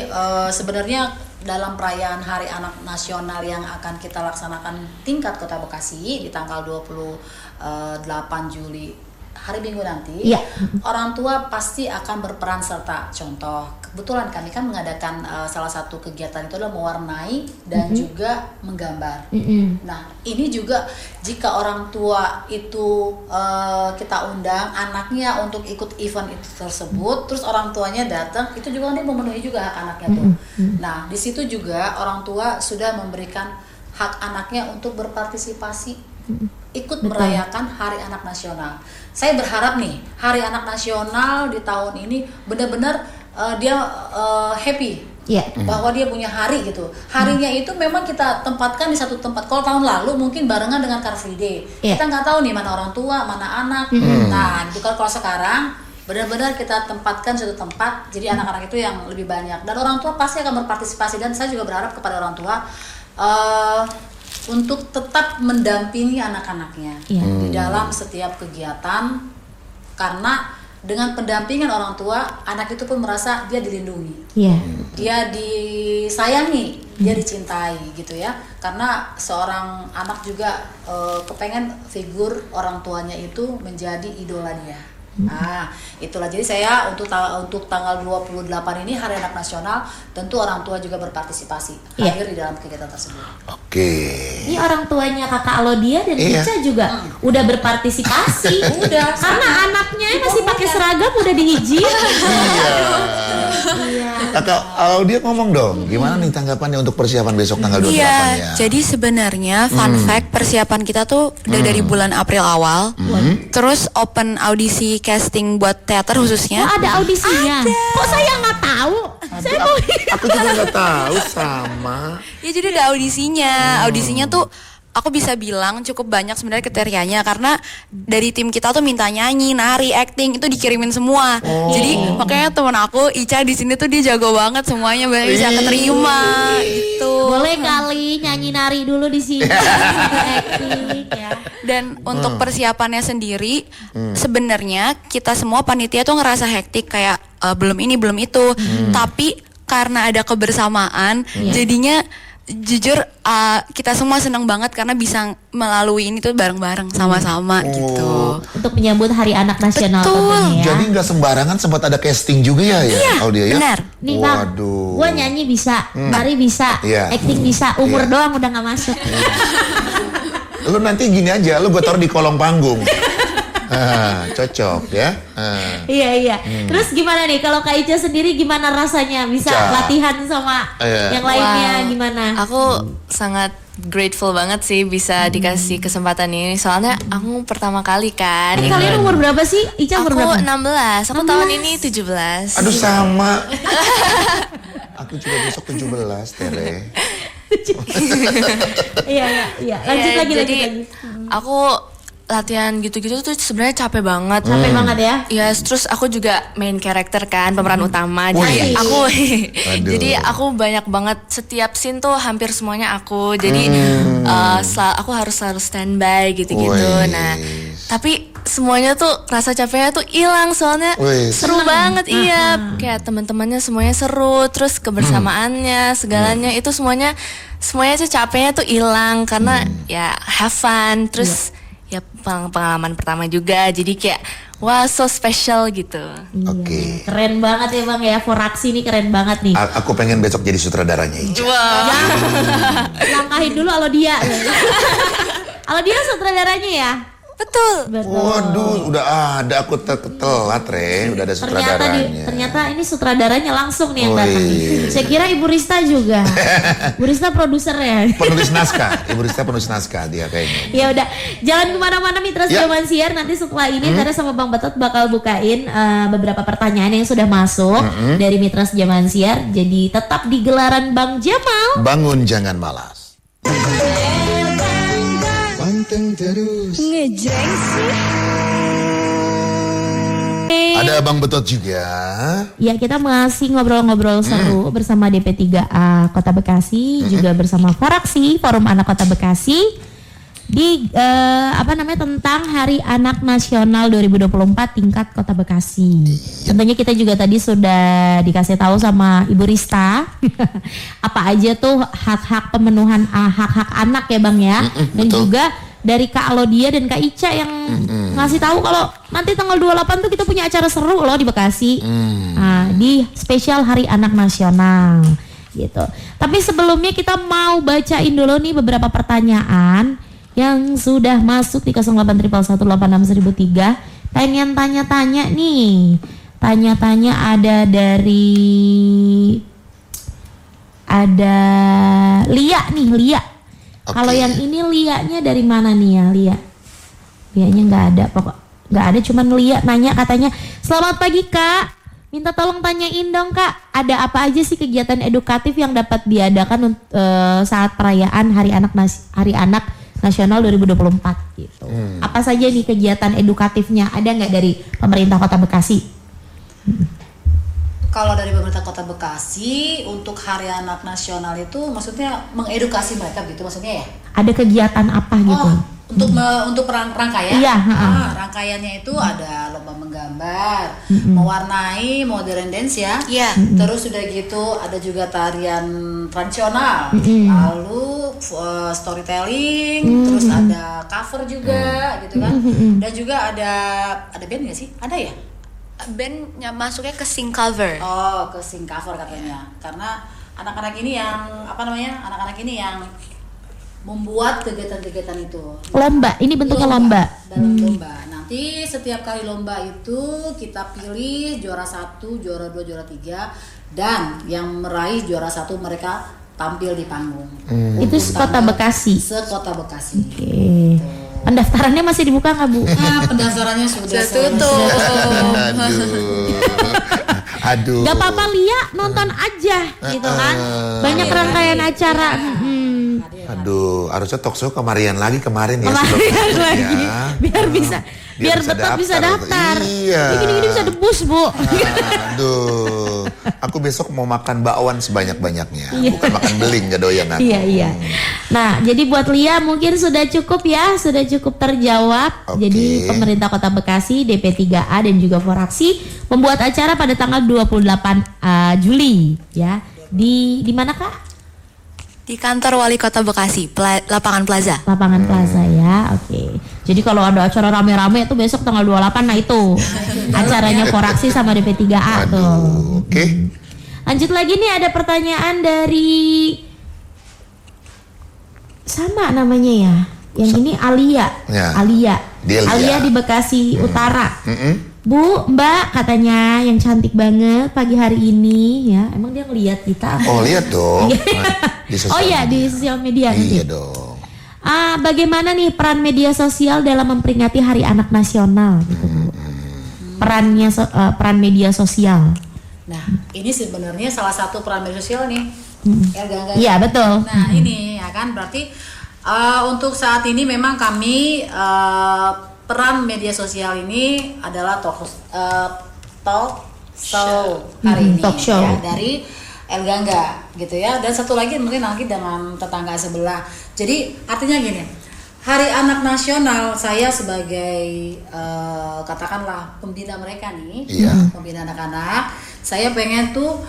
sebenarnya dalam perayaan Hari Anak Nasional yang akan kita laksanakan tingkat Kota Bekasi di tanggal 28 Juli hari Minggu nanti, orang tua pasti akan berperan serta. Contoh, kebetulan kami kan mengadakan salah satu kegiatan itu adalah mewarnai dan juga menggambar. Nah, ini juga jika orang tua itu kita undang anaknya untuk ikut event itu tersebut, terus orang tuanya datang, itu juga nanti memenuhi juga hak anaknya tuh. Nah, di situ juga orang tua sudah memberikan hak anaknya untuk berpartisipasi ikut merayakan Hari Anak Nasional. Saya berharap nih Hari Anak Nasional di tahun ini benar-benar dia happy bahwa dia punya hari gitu. Harinya itu memang kita tempatkan di satu tempat. Kalau tahun lalu mungkin barengan dengan Car Free Day. Kita nggak tahu nih mana orang tua, mana anak. Nah, bukan kalau sekarang benar-benar kita tempatkan satu tempat. Jadi anak-anak itu yang lebih banyak dan orang tua pasti akan berpartisipasi dan saya juga berharap kepada orang tua untuk tetap mendampingi anak-anaknya di dalam setiap kegiatan, karena dengan pendampingan orang tua, anak itu pun merasa dia dilindungi, dia disayangi, dia dicintai gitu ya. Karena seorang anak juga kepengen figur orang tuanya itu menjadi idola dia. Nah, itulah jadi saya untuk tanggal 28 ini Hari Anak Nasional, tentu orang tua juga berpartisipasi hadir di dalam kegiatan tersebut. Oke. Ini orang tuanya Kakak Alodia dan Ica juga udah berpartisipasi. Udah. Karena anaknya masih pakai seragam udah diizinin. Kakak Alodia ngomong dong, gimana nih tanggapannya untuk persiapan besok tanggal 28 ya? Jadi sebenarnya fun fact persiapan kita tuh udah dari bulan April awal. Terus open audisi casting buat teater khususnya. Oh, ada audisinya? Kok saya nggak tahu? Aku juga nggak tahu sama. Ya jadi ada audisinya. Audisinya tuh aku bisa bilang cukup banyak sebenarnya kriterianya, karena dari tim kita tuh minta nyanyi, nari, acting itu dikirimin semua. Jadi makanya teman aku Ica di sini tuh dia jago banget semuanya, banyak bisa keterima gitu. Boleh kali nyanyi nari dulu di sini. Acting ya. Dan untuk persiapannya sendiri sebenarnya kita semua panitia tuh ngerasa hektik kayak belum ini belum itu. Tapi karena ada kebersamaan jadinya jujur kita semua senang banget karena bisa melalui ini tuh bareng-bareng sama-sama gitu. Untuk menyambut Hari Anak Nasional. Betul. Ya. Jadi nggak sembarangan, sempat ada casting juga ya? Iya, Audia, ya? benar. Nih Bang, gua nyanyi bisa, nari bisa, acting bisa, umur doang udah nggak masuk. Lu nanti gini aja, lu gue taruh di kolong panggung. Cocok ya. Iya. Terus gimana nih kalau Kak Ica sendiri gimana rasanya bisa latihan sama yang lainnya gimana? Aku sangat grateful banget sih bisa dikasih kesempatan ini. Soalnya aku pertama kali kan. Kalian umur berapa sih? Ica umur berapa? Aku 16. Aku tahun ini 17. Aduh sama. Aku juga besok 17, Tere. Iya. Lanjut lagi. Aku latihan gitu-gitu tuh sebenarnya capek banget. Capek banget ya? Iya, terus aku juga main karakter kan, pemeran utama. Jadi jadi aku banyak banget, setiap scene tuh hampir semuanya aku. Jadi aku harus selalu standby gitu-gitu. Nah, tapi semuanya tuh rasa capeknya tuh hilang soalnya seru banget. Iya, kayak teman-temannya semuanya seru, terus kebersamaannya, segalanya itu semuanya tuh capeknya tuh hilang karena ya have fun. Terus ya pengalaman pertama juga, jadi kayak wah so special gitu. Oke. Keren banget ya Bang ya, Foraksi ini keren banget nih. Aku pengen besok jadi sutradaranya Ica. Langkahin dulu Alodia. Alodia sutradaranya ya? Betul. Waduh, udah ada, aku telat udah ada sutradaranya. Ternyata ini sutradaranya langsung nih yang datang. Saya kira Ibu Rista juga. Ibu Rista produsernya. Penulis naskah, Ibu Rista penulis naskah dia kayaknya. Ya udah, jangan kemana-mana Mitra Zaman Siar. Nanti setelah ini Tara sama Bang Betot bakal bukain beberapa pertanyaan yang sudah masuk dari Mitra Zaman Siar. Jadi tetap di gelaran Bang Jamal. Bangun jangan malas. Panteng terus. Ngejreng sih. Ada Abang Betot juga. Ya, kita masih ngobrol-ngobrol seru bersama DP3A Kota Bekasi, juga bersama Foraksi, Forum Anak Kota Bekasi di tentang Hari Anak Nasional 2024 tingkat Kota Bekasi. Tentunya kita juga tadi sudah dikasih tahu sama Ibu Rista apa aja tuh hak-hak pemenuhan hak-hak anak ya Bang ya. Dan betul. juga dari Kak Alodia dan Kak Ica yang ngasih tahu kalau nanti tanggal 28 tuh kita punya acara seru loh di Bekasi. Nah, di spesial Hari Anak Nasional gitu. Tapi sebelumnya kita mau bacain dulu nih beberapa pertanyaan yang sudah masuk di 0811186003. Pengen tanya-tanya nih. Tanya-tanya ada Lia nih, Lia. Kalau yang ini Lianya dari mana nih ya, Lia? Lianya nggak ada, nggak ada, cuman Lia nanya katanya, selamat pagi Kak, minta tolong tanyain dong Kak, ada apa aja sih kegiatan edukatif yang dapat diadakan saat perayaan Hari Anak Nasional 2024 gitu. Apa saja nih kegiatan edukatifnya? Ada nggak dari pemerintah Kota Bekasi? Kalau dari pemerintah Kota Bekasi untuk Hari Anak Nasional itu maksudnya mengedukasi mereka gitu maksudnya ya? Ada kegiatan apa gitu? Untuk rangkaian? Iya. Rangkaiannya itu ada lomba menggambar, mewarnai, modern dance ya. Iya. Terus udah gitu ada juga tarian tradisional, lalu storytelling, terus ada cover juga gitu kan. Dan juga ada band nggak sih? Ada ya? Bandnya masuknya ke sing cover. Oh, ke sing cover katanya. Karena anak-anak ini yang membuat kegiatan-kegiatan itu. Lomba, ini bentuknya lomba. Dalam lomba. Nanti setiap kali lomba itu kita pilih juara 1, juara 2, juara 3, dan yang meraih juara 1 mereka tampil di panggung. Itu sekota Bekasi. Sekota Bekasi. Oke. Pendaftarannya masih dibuka nggak Bu? Pendaftarannya sudah tutup. Aduh. Gak apa-apa Lia, nonton aja gitu kan. Banyak rangkaian acara. Aduh, harusnya talkshow kemarin lagi kemarin ya. Biar tetap bisa daftar. Iya. Gini-gini bisa debus Bu. Aduh, aku besok mau makan bakwan sebanyak-banyaknya, bukan makan beling, gak doyan aku. Iya. Nah, jadi buat Lia mungkin sudah cukup ya, sudah cukup terjawab. Jadi pemerintah Kota Bekasi, DP3A dan juga Foraksi membuat acara pada tanggal 28 Juli ya. Di mana Kak? Di kantor Wali Kota Bekasi, Lapangan Plaza. Lapangan Plaza ya, oke. Jadi kalau ada acara rame-rame itu besok tanggal 28, nah itu acaranya Foraksi sama DP3A tuh. Oke. Lanjut lagi nih, ada pertanyaan dari sama namanya ya. Yang ini Alia. Ya. Alia di Bekasi Utara. Bu, Mbak katanya yang cantik banget pagi hari ini ya. Emang dia ngeliat kita? Oh, lihat dong. Di sosial media. Iya dong. Bagaimana nih peran media sosial dalam memperingati Hari Anak Nasional gitu, Bu? Peran media sosial. Nah, ini sebenarnya salah satu peran media sosial nih. Iya, betul. Nah, ini ya kan berarti untuk saat ini memang kami peran media sosial ini adalah talk show hari ini talk show. Ya, dari El Gangga gitu ya, dan satu lagi mungkin nanti dengan tetangga sebelah. Jadi artinya gini, Hari Anak Nasional saya sebagai katakanlah pembina mereka nih, pembina anak-anak, saya pengen tuh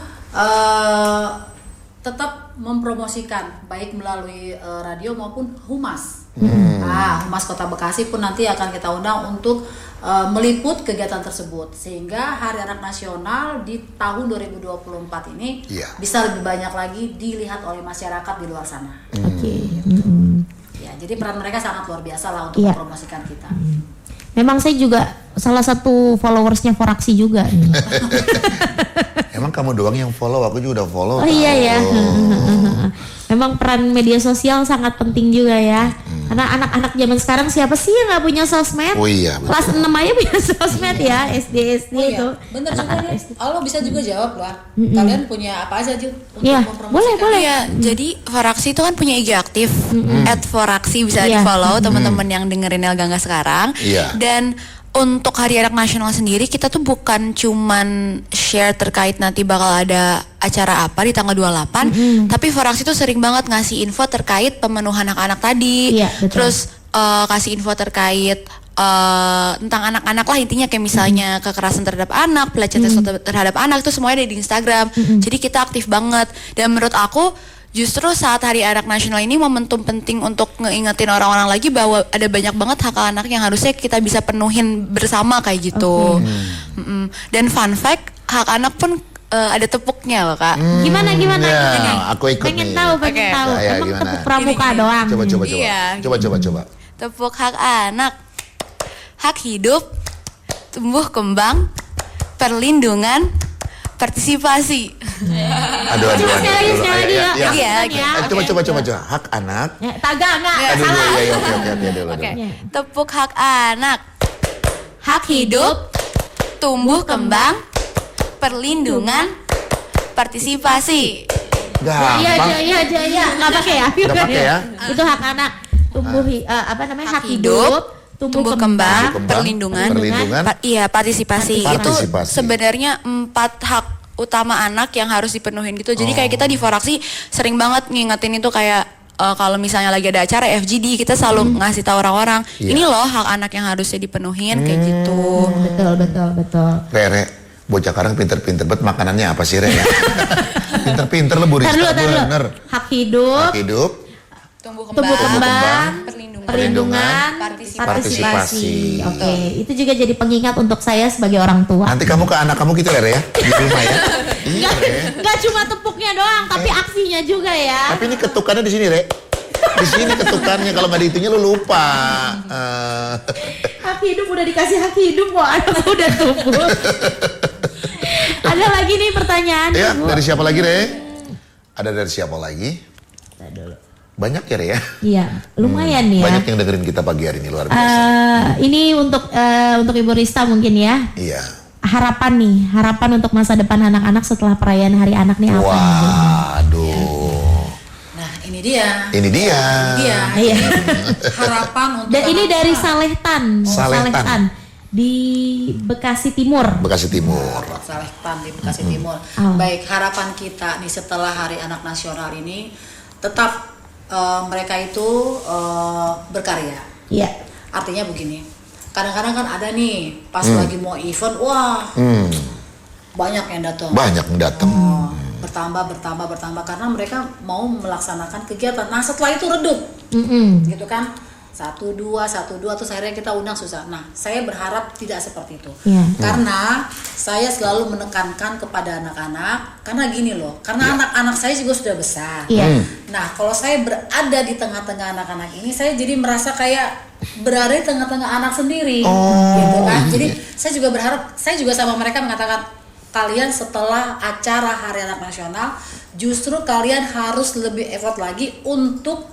tetap mempromosikan baik melalui radio maupun humas. Humas Kota Bekasi pun nanti akan kita undang untuk meliput kegiatan tersebut sehingga Hari Anak Nasional di tahun 2024 ini bisa lebih banyak lagi dilihat oleh masyarakat di luar sana. Ya, jadi peran mereka sangat luar biasa lah untuk mempromosikan kita. Memang saya juga salah satu followersnya Foraksi juga nih. Emang kamu doang yang follow, aku juga udah follow. Oh iya ya. Memang peran media sosial sangat penting juga ya. Karena anak-anak zaman sekarang siapa sih yang nggak punya sosmed? Oh iya. Betul. Kelas 6 aja punya sosmed ya, SD itu. Bener juga nih. Allah bisa juga jawab lah. Kalian punya apa aja Ju? Iya, boleh. Ya, jadi Foraksi itu kan punya IG aktif, @foraksi bisa di follow teman-teman yang dengerin El Gangga sekarang. Iya. Dan untuk Hari Anak Nasional sendiri kita tuh bukan cuman share terkait nanti bakal ada acara apa di tanggal 28, tapi Foraksi tuh sering banget ngasih info terkait pemenuhan anak-anak tadi. Iya, betul. Terus kasih info terkait tentang anak-anak lah, intinya kayak misalnya kekerasan terhadap anak, pelecehan seksual terhadap anak, itu semuanya ada di Instagram. Jadi kita aktif banget. Dan menurut aku justru saat Hari Anak Nasional ini momentum penting untuk ngeingetin orang-orang lagi bahwa ada banyak banget hak anak yang harusnya kita bisa penuhin bersama kayak gitu. Dan fun fact, hak anak pun ada tepuknya loh Kak. Gimana? Ya, aku ikut pengen nih. tahu. Ya, Emang gimana? tepuk pramuka doang. Coba. Iya. Coba. Tepuk hak anak, hak hidup, tumbuh kembang, perlindungan, partisipasi. Aduh. Sekali lagi Ya. ya. Coba. Hak anak. Enggak. Aduh, Salah. ya, oke. Oke. Tepuk hak anak, hak hidup, tumbuh kembang, perlindungan, partisipasi. Gampang. Iya. Enggak pakai ya? Nggak pakai ya? Itu hak anak, tumbuh hak hidup, tumbuh kembang, perlindungan, partisipasi. Itu sebenarnya 4 hak utama anak yang harus dipenuhin gitu. Jadi kayak kita di Foraksi sering banget ngingetin itu kayak kalau misalnya lagi ada acara FGD, kita selalu ngasih tahu orang-orang, ini loh hak anak yang harusnya dipenuhin kayak gitu. Betul. Re, bocah karang pinter-pinter bet makanannya apa sih Re ya? Pinter-pinter lo Bu Rista, bener. Hak hidup, Tumbuh kembang, perlindungan, partisipasi. Oke, itu juga jadi pengingat untuk saya sebagai orang tua. Nanti kamu ke anak kamu gitu Re ya, di rumah ya. Iya Re. Enggak cuma tepuknya doang, tapi aksinya juga ya. Tapi ini ketukannya di sini Re. Di sini ketukannya, kalau nggak dihitungnya lu lupa. Hak hidup udah dikasih hak hidup kok, anak udah tumbuh. Ada lagi nih pertanyaan. Ya, Bu. dari siapa lagi Re? Ada dari siapa lagi? Banyak ya Re ya? Iya, lumayan ya. Banyak yang dengerin kita pagi hari ini, luar biasa. Ini untuk Ibu Rista mungkin ya. Iya. Harapan untuk masa depan anak-anak setelah perayaan Hari Anak nih apa? Waduh. Nah, ini dia. Iya. Harapan untuk Dan ini dari Salehtan di Bekasi Timur. Salehtan di Bekasi Timur. Baik, harapan kita nih setelah Hari Anak Nasional ini tetap mereka itu berkarya. Iya. Artinya begini, kadang-kadang kan ada nih pas lagi mau event, wah banyak yang datang. Bertambah karena mereka mau melaksanakan kegiatan. Nah setelah itu redup, gitu kan? 1, 2 terus akhirnya kita undang susah. Nah saya berharap tidak seperti itu, karena saya selalu menekankan kepada anak-anak, karena gini loh, karena anak-anak saya juga sudah besar. Nah kalau saya berada di tengah-tengah anak-anak ini, saya jadi merasa kayak berada di tengah-tengah anak sendiri, gitu kan? Jadi saya juga berharap, saya juga sama mereka mengatakan, kalian setelah acara Hari Anak Nasional, justru kalian harus lebih effort lagi untuk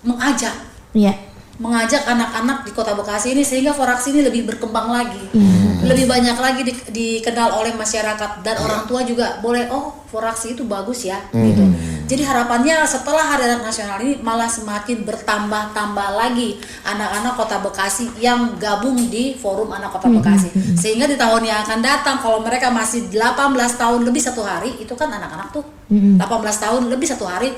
mengajak anak-anak di Kota Bekasi ini sehingga Foraksi ini lebih berkembang lagi, lebih banyak lagi dikenal oleh masyarakat, dan orang tua juga boleh, oh Foraksi itu bagus ya, gitu. Jadi harapannya setelah Hari Anak Nasional ini malah semakin bertambah-tambah lagi anak-anak Kota Bekasi yang gabung di Forum Anak Kota Bekasi, sehingga di tahun yang akan datang kalau mereka masih 18 tahun lebih 1 hari, itu kan anak-anak tuh 18 tahun lebih 1 hari,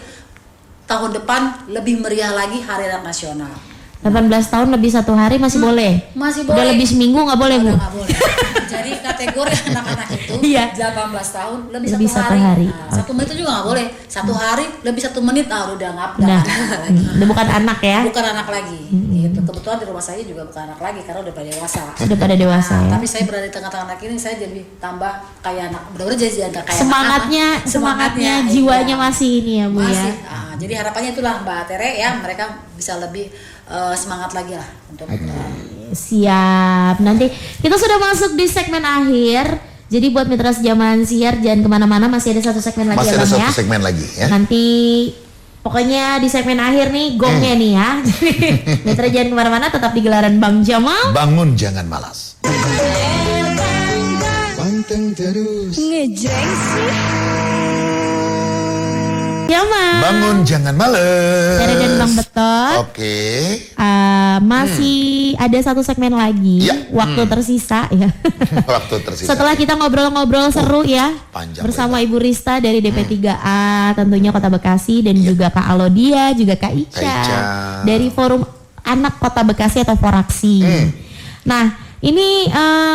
tahun depan lebih meriah lagi Hari Anak Nasional. 18 tahun lebih 1 hari masih boleh. Masih Udah boleh. lebih seminggu nggak boleh, Bu. Nggak boleh. Jadi kategori anak-anak itu 18 tahun lebih 1 hari. Nah, 1 menit itu juga nggak boleh. 1 hari lebih 1 menit, udah nggak lagi. Udah bukan anak ya. Bukan anak lagi. Gitu. Kebetulan di rumah saya juga bukan anak lagi karena udah pada dewasa. Sudah pada dewasa ya. Tapi saya berada di tengah-tengah anak ini, saya jadi tambah kayak anak. Benar-benar jadi agak kayak semangatnya jiwanya masih ini ya, Bu masih, ya. Jadi harapannya itulah Mbak Tere ya, mereka bisa lebih semangat lagi lah untuk siap. Nanti kita sudah masuk di segmen akhir. Jadi buat mitra Zaman Siar jangan kemana-mana, masih ada 1 segmen lagi Masih ada 1 segmen lagi ya. Nanti Pokoknya di segmen akhir nih gongnya nih ya. Mitra jangan kemana-mana, tetap di Gelaran Bang Jamal. Bangun jangan malas. Panteng terus. Ngejreng sih. Jamal. Bangun jangan malas. Tere dan Bang Betot. Oke. Masih ada satu segmen lagi. Ya. Waktu tersisa ya. Waktu tersisa. Setelah kita ngobrol-ngobrol seru ya. Panjang Bersama lebar. Ibu Rista dari DP3A, tentunya Kota Bekasi, dan juga Kak Alodia, juga Kak Ica, Kak Ica. dari Forum Anak Kota Bekasi atau Foraksi. Nah, ini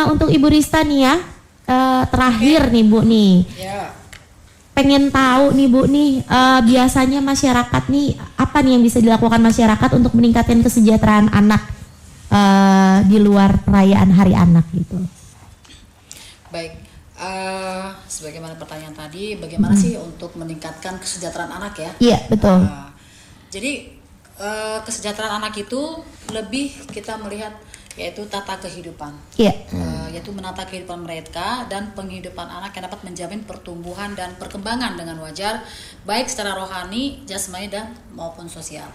untuk Ibu Rista nih ya, terakhir nih Bu nih. Ya. Pengen tahu nih Bu nih, biasanya masyarakat nih, apa nih yang bisa dilakukan masyarakat untuk meningkatkan kesejahteraan anak di luar perayaan Hari Anak gitu. Baik, sebagaimana pertanyaan tadi, bagaimana sih untuk meningkatkan kesejahteraan anak ya? Iya, betul. Jadi kesejahteraan anak itu lebih kita melihat yaitu tata kehidupan, Iya. yaitu menata kehidupan mereka dan penghidupan anak yang dapat menjamin pertumbuhan dan perkembangan dengan wajar, baik secara rohani, jasmani dan maupun sosial.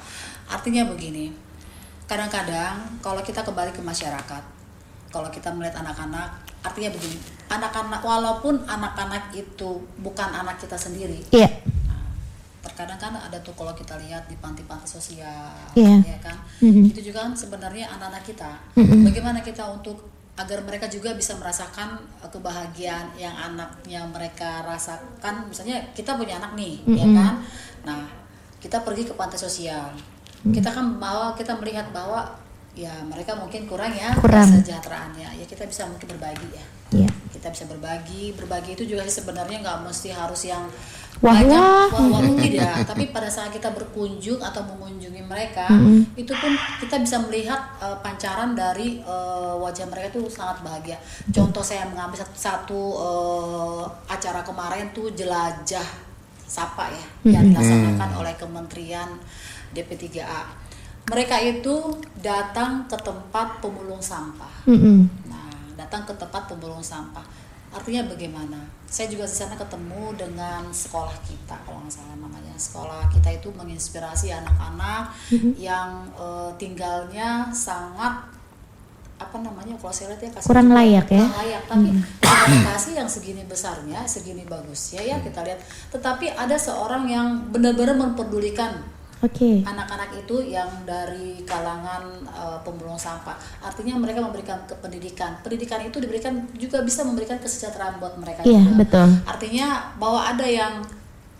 Artinya begini, kadang-kadang kalau kita kembali ke masyarakat, kalau kita melihat anak-anak, artinya begini, anak-anak walaupun anak-anak itu bukan anak kita sendiri, Iya. terkadang kan ada tuh kalau kita lihat di panti-panti sosial, Iya. ya kan, itu juga kan sebenarnya anak-anak kita. Bagaimana kita untuk agar mereka juga bisa merasakan kebahagiaan yang anaknya mereka rasakan. Misalnya kita punya anak nih, ya kan. Nah, kita pergi ke panti sosial, kita kan kita melihat bahwa ya mereka mungkin kurang ya kesejahteraannya. Ya kita bisa mungkin berbagi ya. Iya. Kita bisa berbagi itu juga sebenarnya nggak mesti harus yang Wah, tidak, tapi pada saat kita berkunjung atau mengunjungi mereka, itu pun kita bisa melihat pancaran dari wajah mereka itu sangat bahagia. Contoh saya mengambil satu acara kemarin tuh Jelajah Sapa ya, yang dilaksanakan oleh Kementerian DP3A. Mereka itu datang ke tempat pemulung sampah. Nah, datang ke tempat pemulung sampah. Artinya bagaimana? Saya juga di sana ketemu dengan sekolah kita, kalau nggak salah namanya. Sekolah kita itu menginspirasi anak-anak yang tinggalnya sangat kalau saya lihat ya kurang layak ya. Kurang layak, tapi Bekasi yang segini besarnya, segini bagusnya ya kita lihat. Tetapi ada seorang yang benar-benar memperdulikan anak-anak itu yang dari kalangan pemulung sampah. Artinya mereka memberikan pendidikan. Pendidikan itu diberikan juga bisa memberikan kesejahteraan buat mereka juga. Betul. Artinya bahwa ada yang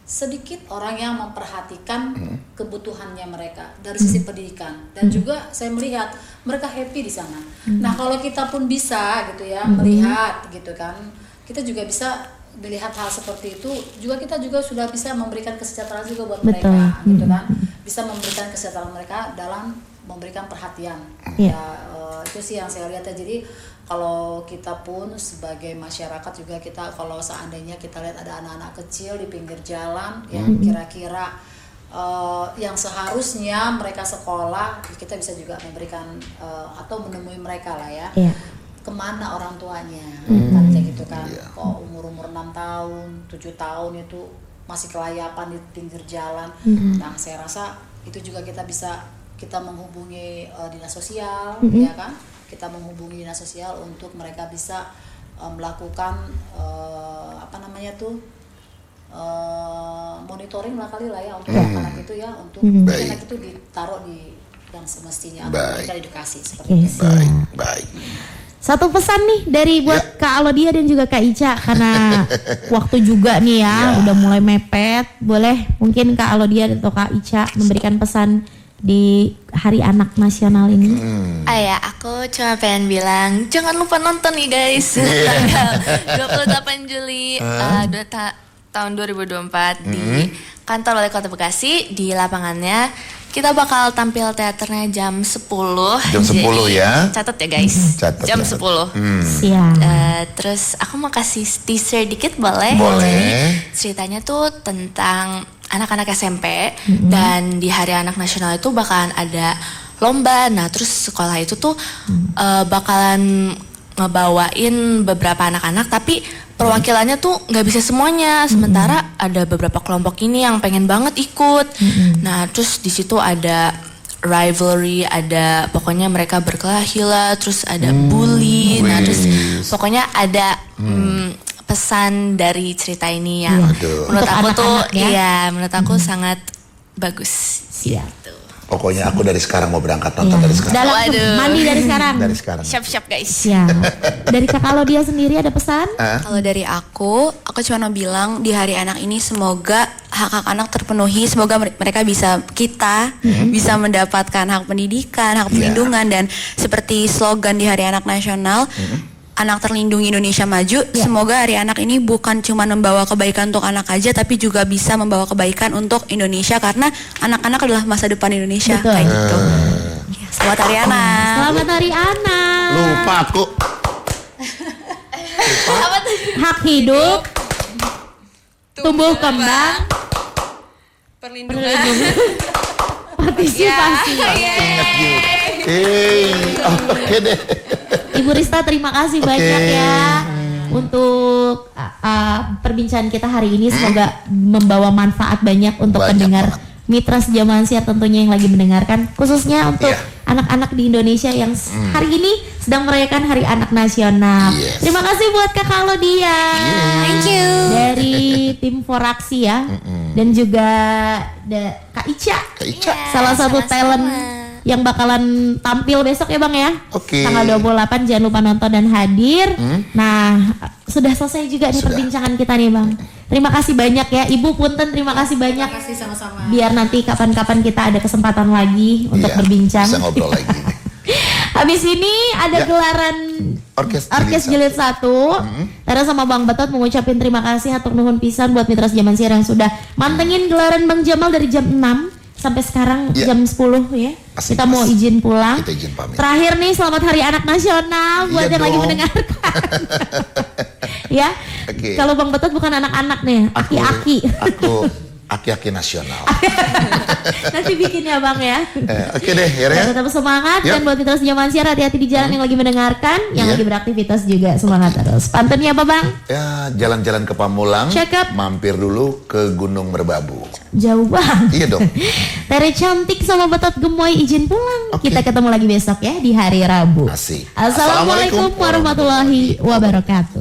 sedikit orang yang memperhatikan kebutuhannya mereka dari sisi pendidikan, dan juga saya melihat mereka happy di sana. Nah, kalau kita pun bisa gitu ya melihat gitu kan, kita juga bisa melihat hal seperti itu juga, kita juga sudah bisa memberikan kesejahteraan juga buat mereka gitu kan, bisa memberikan kesejahteraan mereka dalam memberikan perhatian. Ya, itu sih yang saya lihat ya. Jadi kalau kita pun sebagai masyarakat juga, kita kalau seandainya kita lihat ada anak-anak kecil di pinggir jalan yang kira-kira yang seharusnya mereka sekolah, kita bisa juga memberikan atau menemui mereka lah ya. Kemana orang tuanya, kan kayak gitu kan. Kok umur-umur 6 tahun, 7 tahun itu masih kelayapan di pinggir jalan. Nah, saya rasa itu juga kita bisa menghubungi dinas sosial, ya kan? Kita menghubungi dinas sosial untuk mereka bisa melakukan monitoring lah kali lah ya untuk anak itu ya, untuk anak itu ditaruh di yang semestinya atau mereka edukasi seperti itu. Baik. Satu pesan nih dari buat Kak Alodia dan juga Kak Ica, karena waktu juga nih ya udah mulai mepet. Boleh mungkin Kak Alodia atau Kak Ica memberikan pesan di Hari Anak Nasional ini? Aku cuma pengen bilang jangan lupa nonton nih guys, tanggal 28 Juli tahun 2024 di kantor Wali Kota Bekasi, di lapangannya. Kita bakal tampil teaternya jam 10. Jam 10 ya. Catat ya guys. Jam 10. Siap. Terus aku mau kasih teaser dikit boleh? Boleh. Ceritanya tuh tentang anak-anak SMP dan di Hari Anak Nasional itu bakalan ada lomba. Nah, terus sekolah itu tuh bakalan ngebawain beberapa anak-anak, tapi perwakilannya tuh nggak bisa semuanya. Sementara ada beberapa kelompok ini yang pengen banget ikut. Nah, terus di situ ada rivalry, ada pokoknya mereka berkelahi lah, terus ada bully. Nah, terus pokoknya ada pesan dari cerita ini yang menurut aku tuh menurut aku sangat bagus. Siap. Pokoknya aku dari sekarang mau berangkat nonton dari sekarang. Mandi dari sekarang. Dari sekarang. Siap-siap guys. Ya. Dari Kak Laudia sendiri ada pesan? Kalau dari aku cuma mau bilang di Hari Anak ini semoga hak-hak anak terpenuhi, semoga mereka bisa bisa mendapatkan hak pendidikan, hak perlindungan dan seperti slogan di Hari Anak Nasional. Anak terlindungi Indonesia maju. Semoga Hari Anak ini bukan cuma membawa kebaikan untuk anak aja, tapi juga bisa membawa kebaikan untuk Indonesia karena anak-anak adalah masa depan Indonesia. Kayak gitu. Selamat Hari Anak. Selamat Hari Anak. Lupa aku. Hak hidup, tumbuh kembang, Perlindungan. partisipasi. Ingat juga. Oke deh. Ibu Rista terima kasih banyak ya untuk perbincangan kita hari ini. Semoga membawa manfaat banyak untuk pendengar Mitra Sejaman Siar tentunya yang lagi mendengarkan, khususnya untuk anak-anak di Indonesia yang hari ini sedang merayakan Hari Anak Nasional. Terima kasih buat Kakak Laudia. Thank you. Dari tim Foraksi ya. Dan juga Kak Ica. Salah satu talent yang bakalan tampil besok ya Bang ya. Tanggal 28 jangan lupa nonton dan hadir. Nah, sudah selesai juga nih perbincangan kita nih Bang. Terima kasih banyak ya Ibu Punten, terima kasih banyak. Terima kasih sama-sama. Biar nanti kapan-kapan kita ada kesempatan lagi untuk berbincang. Bisa ngobrol lagi nih. Habis ini ada gelaran Orkes Jilid 1. Tara sama Bang Betot mengucapkan terima kasih hatur nuhun pisan buat Mitra Sejaman Siar yang sudah mantengin gelaran Bang Jamal dari jam 6 sampai sekarang jam 10 ya. Kita mau izin pulang. Kita izin pamit. Terakhir nih selamat Hari Anak Nasional buat yang lagi mendengarkan. Ya. Kalau Bang Betot bukan anak-anak nih, aki-aki. Aku aki-aki nasional. Nanti bikin ya Bang ya. Oke deh, ya. Tetap semangat dan buat Mitra Sejaman Siar hati-hati di jalan yang lagi mendengarkan, yang lagi beraktivitas juga semangat terus. Pantunnya apa Bang? Ya, jalan-jalan ke Pamulang. Check up. Mampir dulu ke Gunung Merbabu. Jauh banget. Iya dong. Tere Cantik sama Betot Gemoy izin pulang. Kita ketemu lagi besok ya di hari Rabu. Asik. Assalamualaikum warahmatullahi wabarakatuh.